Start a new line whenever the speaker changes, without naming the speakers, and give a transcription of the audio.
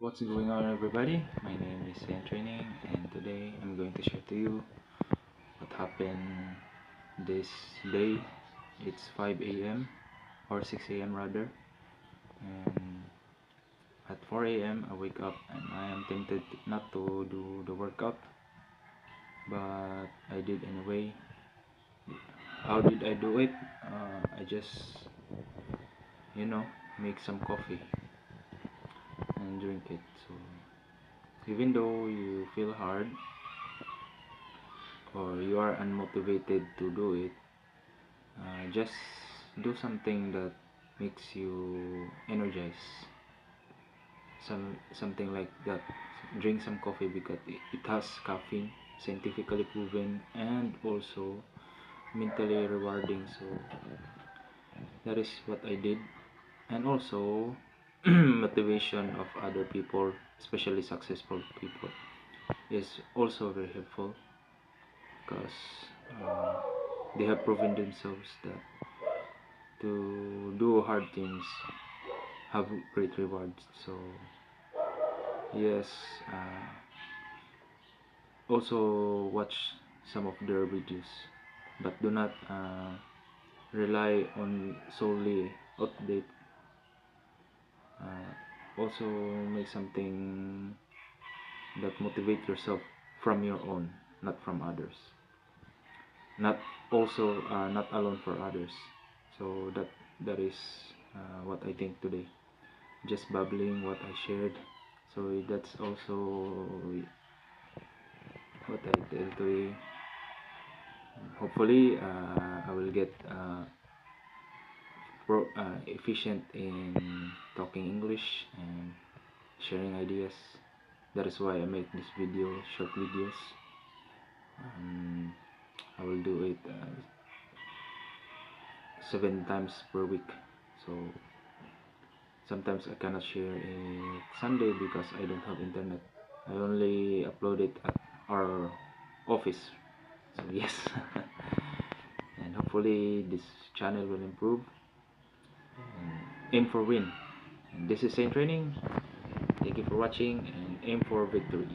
What's going on, everybody? My name is Saint Training, and today I'm going to share to you what happened this day. It's 5 a.m. or 6 a.m. rather, and at 4 a.m. I wake up and I am tempted not to do the workout, but I did anyway. How did I do it? I just, you know, make some coffee and drink it. So even though you feel hard or you are unmotivated to do it, just do something that makes you energized. Something like that. Drink some coffee because it has caffeine, scientifically proven, and also mentally rewarding. So that is what I did, and also motivation of other people, especially successful people, is also very helpful because uh, they have proven themselves that to do hard things have great rewards. So yes, also watch some of their videos, but do not rely on solely update. Also make something that motivate yourself from your own, not from others, not also not alone for others. So that is what I think today, just babbling what I shared. So that's also what I tell today. Hopefully I will get efficient in talking English and sharing ideas. That is why I make this video, short videos. um, I will do it 7 times per week. So sometimes I cannot share it Sunday because I don't have internet. I only upload it at our office. So yes. And hopefully this channel will improve and aim for win. And this is Saint Training. Thank you for watching and aim for victory.